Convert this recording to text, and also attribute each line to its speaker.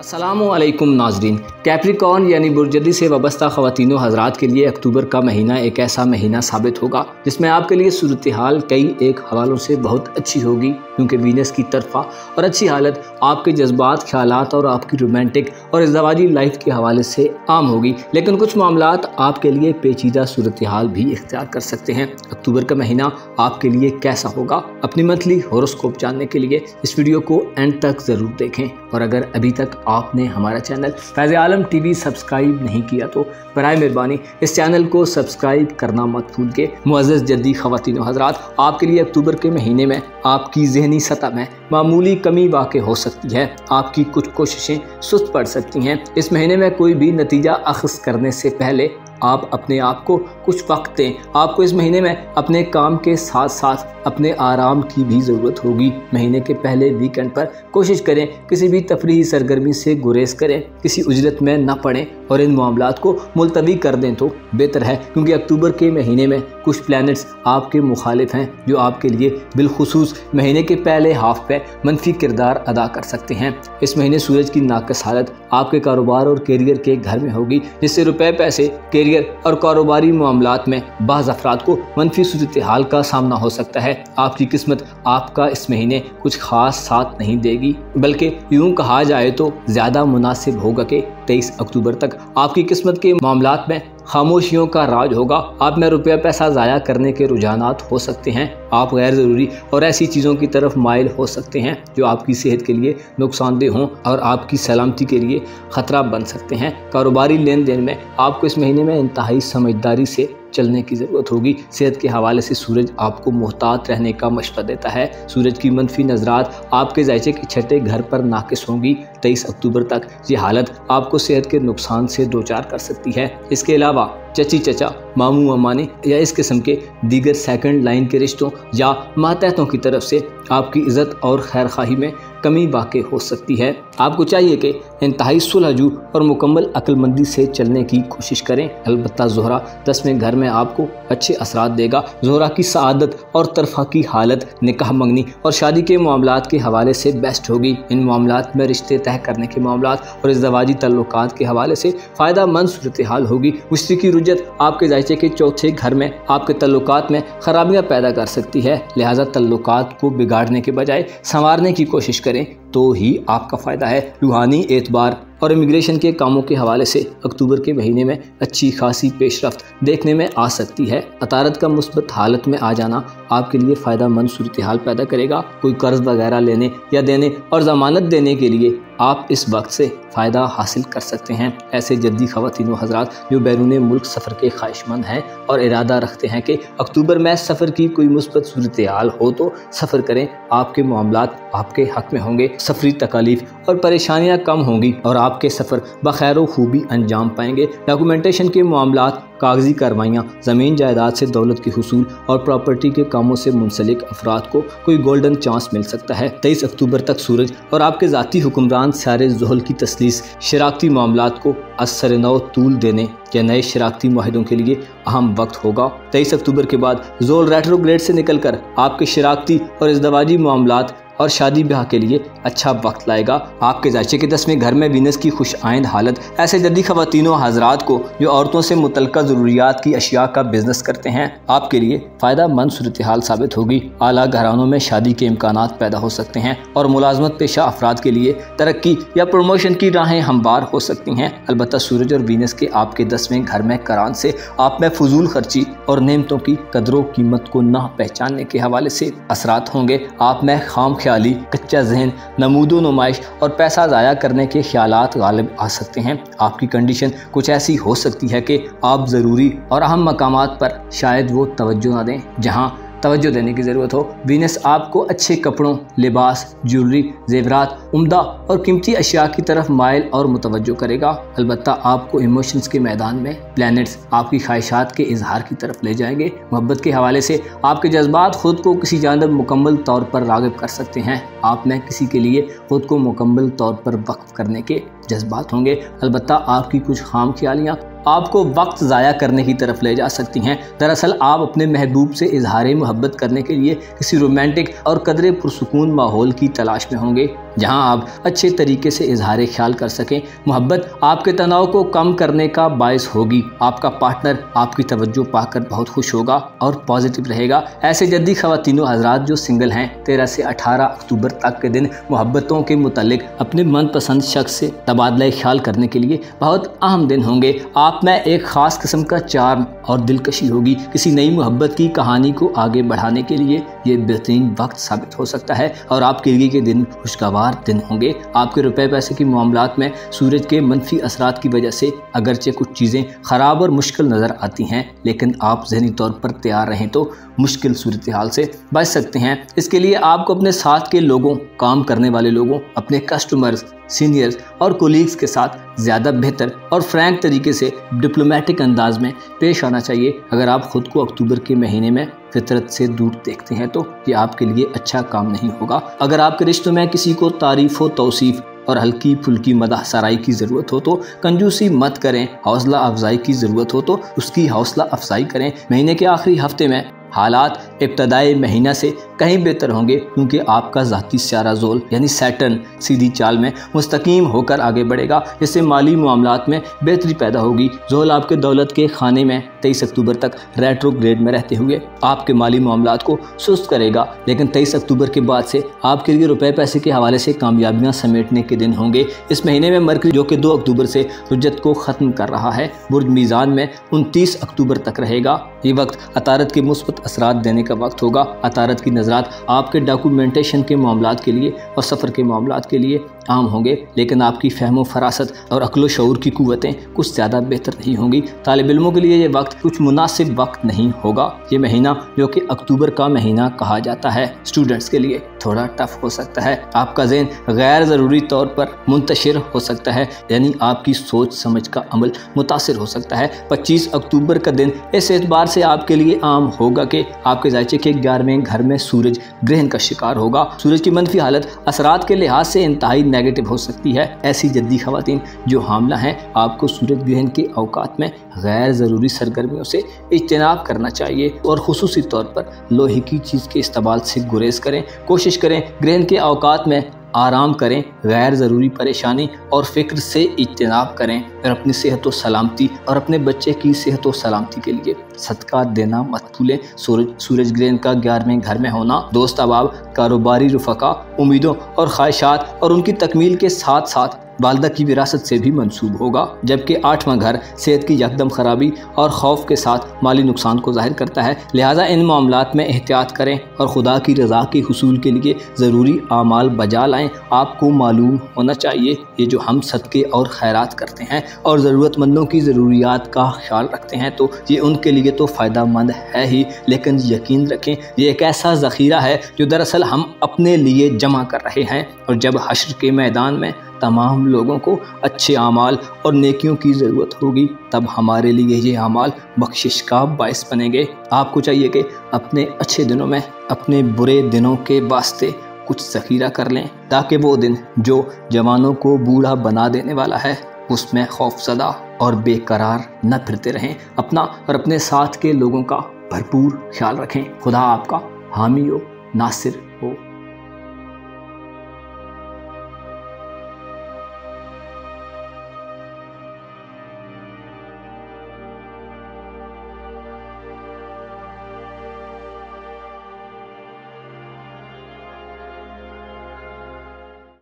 Speaker 1: अस्सलामुअलैकुम नाजरीन। कैप्रिकॉर्न यानी बुर्जदी से वाबस्ता ख़वातीनो हज़रात के लिए अक्टूबर का महीना एक ऐसा महीना साबित होगा जिसमें आपके लिए सूरत हाल कई एक हवालों से बहुत अच्छी होगी, क्योंकि वीनस की तरफा और अच्छी हालत आपके जज्बात, ख्यालात और आपकी रोमांटिक और इज़्दवाजी लाइफ के हवाले से आम होगी। लेकिन कुछ मामलात आपके लिए पेचीदा सूरत हाल भी इख्तियार कर सकते हैं। अक्टूबर का महीना आपके लिए कैसा होगा, अपनी मंथली हॉरोस्कोप जानने के लिए इस वीडियो को एंड तक ज़रूर देखें। और अगर अभी तक आपने हमारा चैनल फैज़ आलम टीवी सब्सक्राइब नहीं किया तो बराए मेहरबानी इस चैनल को सब्सक्राइब करना मत भूल के। मुअज़्ज़ज़ जद्दी ख़वातीनो हज़रात, आपके लिए अक्टूबर के महीने में आपकी ज़हनी सतह में मामूली कमी वाक़ हो सकती है। आपकी कुछ कोशिशें सुस्त पड़ सकती हैं। इस महीने में कोई भी नतीजा अख़ज़ करने से पहले आप अपने आप को कुछ वक्त दें। आपको इस महीने में अपने काम के साथ साथ अपने आराम की भी ज़रूरत होगी। महीने के पहले वीकेंड पर कोशिश करें किसी भी तफरीही सरगर्मी से गुरेज करें, किसी उजरत में न पड़ें और इन मामलात को मुलतवी कर दें तो बेहतर है, क्योंकि अक्टूबर के महीने में कुछ प्लैनेट्स आपके मुखालिफ हैं जो आपके लिए बिलखुसूस महीने के पहले हाफ पे मनफी किरदार अदा कर सकते हैं। इस महीने सूरज की नाक़िस हालत आपके कारोबार और कैरियर के घर में होगी, जिससे रुपए, पैसे, कैरियर और कारोबारी मामलात में बाज़ अफराद को मनफी सूरत हाल का सामना हो सकता है। आपकी किस्मत आपका इस महीने कुछ खास साथ नहीं देगी, बल्कि यूं कहा जाए तो ज़्यादा मुनासिब होगा कि 23 अक्टूबर तक आपकी किस्मत के मामलात में खामोशियों का राज होगा। आप में रुपया पैसा ज़ाया करने के रुझानात हो सकते हैं। आप गैर ज़रूरी और ऐसी चीज़ों की तरफ माइल हो सकते हैं जो आपकी सेहत के लिए नुकसानदेह हों और आपकी सलामती के लिए ख़तरा बन सकते हैं। कारोबारी लेन देन में आपको इस महीने में इंतहाई समझदारी से चलने की ज़रूरत होगी। सेहत के हवाले से सूरज आपको मोहतात रहने का मशवरा देता है। सूरज की मनफी नज़रात आपके जायचे के छठे घर पर नाकिस होंगी। 23 अक्टूबर तक ये हालत आपको सेहत के नुकसान से दो चार कर सकती है। इसके अलावा चची चचा, मामू अमाने या इस किस्म के दीगर सेकंड लाइन के रिश्तों या मातहतों की तरफ से आपकी इज़्ज़त और खैर खाही में कमी वाक़ हो सकती है। आपको चाहिए कि इंतहाई सुलझू और मुकम्मल अक्लमंदी से चलने की कोशिश करें। अलबत्ता ज़ोहरा 10वें घर में आपको अच्छे असरात देगा। ज़ोहरा की सआदत और तरफ़ा की हालत निकाह मंगनी और शादी के मामलात के हवाले से बेस्ट होगी। इन मामलात में रिश्ते तय करने के मामलात और इज़्दवाजी तल्लुकात के हवाले से फ़ायदा मंद सूरत हाल होगी। मुश्तरकी रुजत आपके जायचे के चौथे घर में आपके तल्लुकात में खराबियाँ पैदा कर सकती है। लिहाजा तल्लुकात को बिगाड़ने के बजाय संवारने की कोशिश करें तो ही आपका फ़ायदा है। रूहानी एतबार और इमिग्रेशन के कामों के हवाले से अक्टूबर के महीने में अच्छी खासी पेशरफ्त देखने में आ सकती है। अतारत का मुस्बत हालत में आ जाना आपके लिए फ़ायदा मंद सूरत हाल पैदा करेगा। कोई कर्ज वगैरह लेने या देने और ज़मानत देने के लिए आप इस वक्त से फ़ायदा हासिल कर सकते हैं। ऐसे जद्दी ख़वातीनो हज़रात जो बैरून मुल्क सफ़र के ख्वाहिशमंद हैं और इरादा रखते हैं कि अक्टूबर में सफ़र की कोई मुस्बत सूरत हाल हो तो सफ़र करें। आपके मामलात आपके हक़ में होंगे। सफरी तकालीफ और परेशानियाँ कम होंगी और आपके सफ़र बखैर व खूबी अंजाम पाएंगे। डॉक्यूमेंटेशन के मामलात, कागजी कार्रवाइयाँ, ज़मीन जायदाद से दौलत के हुसूल और प्रॉपर्टी के कामों से मुंसलिक अफराद को कोई गोल्डन चांस मिल सकता है। 23 अक्टूबर तक सूरज और आपके ज़ाती हुक्मरान सारे ज़ुहल की तस्लीस शराकती मामलात को असर नौ तूल देने या नए शराकती माहिदों के लिए अहम वक्त होगा। 23 अक्टूबर के बाद ज़ोल रेट्रोग्रेड से निकलकर आपके शराकती और इज़्दवाजी मामलात और शादी ब्याह के लिए अच्छा वक्त लाएगा। आपके जायचे के 10वें घर में वीनस की खुश आइंद हालत ऐसे जद्दी ख़वातीनो हज़रात को जो औरतों से मुतल्लिक़ा ज़रूरियात की अशिया का बिजनेस करते हैं आपके लिए फ़ायदा मंद सूरत हाल साबित होगी। आला घरानों में शादी के इम्कानात पैदा हो सकते हैं और मुलाजमत पेशा अफराद के लिए तरक्की या प्रमोशन की राहें हमवार हो सकती हैं। अलबत्ता सूरज और वीनस के आपके 10वें घर में करान से आप में फजूल खर्ची और नेमतों की कदरों कीमत को ना पहचानने के हवाले से असरात होंगे। आप में खाम ख्याली, कच्चा जहन, नमूदो नुमाइश और पैसा ज़ाया करने के ख्यालात गालिब आ सकते हैं। आपकी कंडीशन कुछ ऐसी हो सकती है कि आप ज़रूरी और अहम मकामात पर शायद वो तवज्जो ना दें जहाँ तवज्जो देने की ज़रूरत हो। वीनस आपको अच्छे कपड़ों, लिबास, ज्वेलरी, जेवरात, उम्दा और कीमती अशिया की तरफ माइल और मुतवज्जो करेगा। अलबत्ता आपको इमोशंस के मैदान में प्लैनेट्स आपकी ख्वाहिशात के इजहार की तरफ ले जाएंगे। मोहब्बत के हवाले से आपके जज्बात खुद को किसी जानब मुकम्मल तौर पर राग़िब कर सकते हैं। आप में किसी के लिए खुद को मुकम्मल तौर पर वक्फ करने के जज्बात होंगे। अलबत्ता आपकी कुछ खाम ख्यालियाँ आपको वक्त ज़ाया करने की तरफ ले जा सकती हैं। दरअसल आप अपने महबूब से इजहार मोहब्बत करने के लिए किसी रोमांटिक और कदरे पुरसुकून माहौल की तलाश में होंगे। जहां आप अच्छे तरीके से इजहार ख्याल कर सकें। मोहब्बत आपके तनाव को कम करने का बायस होगी। आपका पार्टनर आपकी तवज्जो पाकर बहुत खुश होगा और पॉजिटिव रहेगा। ऐसे जद्दी ख़वातीनो हज़रात जो सिंगल हैं, 13 से 18 अक्टूबर तक के दिन मोहब्बतों के मुतालिक अपने मनपसंद शख्स से तबादला ख्याल करने के लिए बहुत अहम दिन होंगे। आप में एक ख़ास किस्म का चार्म और दिलकशी होगी। किसी नई मोहब्बत की कहानी को आगे बढ़ाने के लिए ये बेहतरीन वक्त साबित हो सकता है और आपके लिए ये दिन खुशगवार दिन होंगे। आपके रुपए पैसे की मामलात में सूरज के मनफी असरात की वजह से अगरचे कुछ चीज़ें ख़राब और मुश्किल नज़र आती हैं, लेकिन आप ज़हनी तौर पर तैयार रहें तो मुश्किल सूरत हाल से बच सकते हैं। इसके लिए आपको अपने साथ के लोगों, काम करने वाले लोगों, अपने कस्टमर्स, सीनियर्स और कोलीग्स के साथ ज़्यादा बेहतर और फ्रैंक तरीके से डिप्लोमेटिक अंदाज में पेश आना चाहिए। अगर आप ख़ुद को अक्टूबर के महीने में फितरत से दूर देखते हैं तो ये आपके लिए अच्छा काम नहीं होगा। अगर आपके रिश्तों में किसी को तारीफ़ व तौसीफ़ और हल्की फुल्की मदह सराई की ज़रूरत हो तो कंजूसी मत करें। हौसला अफजाई की ज़रूरत हो तो उसकी हौसला अफजाई करें। महीने के आखिरी हफ्ते में हालात इब्तदाई महीना से कहीं बेहतर होंगे, क्योंकि आपका ज़ाती सियारा ज़ोल यानी सैटर्न सीधी चाल में मुस्तकीम होकर आगे बढ़ेगा, जिससे माली मामलात में बेहतरी पैदा होगी। ज़ोल आपके दौलत के खाने में 23 अक्टूबर तक रेट्रोग्रेड में रहते हुए आपके माली मामलात को सुस्त करेगा, लेकिन 23 अक्टूबर के बाद से आपके लिए रुपए पैसे के हवाले से कामयाबियाँ समेटने के दिन होंगे। इस महीने में मरकरी जो कि 2 अक्टूबर से रुज्जत को ख़त्म कर रहा है, बुर्ज मीज़ान में 29 अक्टूबर तक रहेगा। ये वक्त अतारत के मुस्बत असरात देने का वक्त होगा। अतारत की नज़रात आपके डॉक्यूमेंटेशन के मामलात के लिए और सफ़र के मामलात के लिए आम होंगे, लेकिन आपकी फ़हम फरासत और अक्ल शऊर की कुव्वतें कुछ ज़्यादा बेहतर नहीं होंगी। तालिब इल्मों के लिए ये वक्त कुछ मुनासिब वक्त नहीं होगा। ये महीना जो कि अक्टूबर का महीना कहा जाता है, स्टूडेंट्स के लिए थोड़ा टफ हो सकता है। आपका ज़हन गैर ज़रूरी तौर पर मुंतशिर हो सकता है, यानी आपकी सोच समझ का अमल मुतासिर हो सकता है। 25 अक्टूबर का दिन इस एतबार से आपके लिए आम होगा कि आपके जायचे के 11वें घर में सूरज ग्रहण का शिकार होगा। सूरज की मनफी हालत असरात के लिहाज से इंतहाई नेगेटिव हो सकती है। ऐसी जद्दी खवातीन जो हामला हैं, आपको सूरज ग्रहण के औकात में गैर ज़रूरी सरगर्मियों से इज्तनाब करना चाहिए और खुसूसी तौर पर लोहे की चीज़ के इस्तेमाल से गुरेज करें। कोशिश करें ग्रहण के औकात में आराम करें, गैर ज़रूरी परेशानी और फ़िक्र से इज्तनाब करें और अपनी सेहत व सलामती और अपने बच्चे की सेहत व सलामती के लिए सदका देना मत भूलें। सूरज ग्रहण का 11वें घर में होना दोस्त अहबाब, कारोबारी रुफ़का, उम्मीदों और ख्वाहिशात और उनकी तकमील के साथ साथ वालदा की विरासत से भी मंसूब होगा, जबकि 8वां घर सेहत की यकदम खराबी और खौफ के साथ माली नुकसान को जाहिर करता है। लिहाजा इन मामलात में एहतियात करें और खुदा की रज़ा के हुसूल के लिए ज़रूरी आमाल बजा लाएं। आपको मालूम होना चाहिए ये जो हम सदक़े और खैरात करते हैं और ज़रूरतमंदों की ज़रूरियात का ख्याल रखते हैं तो ये उनके लिए तो फ़ायदा मंद है ही, लेकिन यकीन रखें ये एक ऐसा ज़ख़ीरा है जो दरअसल हम अपने लिए जमा कर रहे हैं, और जब हश्र के मैदान में तमाम लोगों को अच्छे आमाल और नेकियों की ज़रूरत होगी, तब हमारे लिए ये आमाल बख्शिश का बायस बनेंगे। आपको चाहिए कि अपने अच्छे दिनों में अपने बुरे दिनों के वास्ते कुछ ज़ख़ीरा कर लें, ताकि वो दिन जो जवानों को बूढ़ा बना देने वाला है उसमें खौफज़दा और बेकरार न फिरते रहें। अपना और अपने साथ के लोगों का भरपूर ख्याल रखें। खुदा आपका हामी हो, नासिर हो।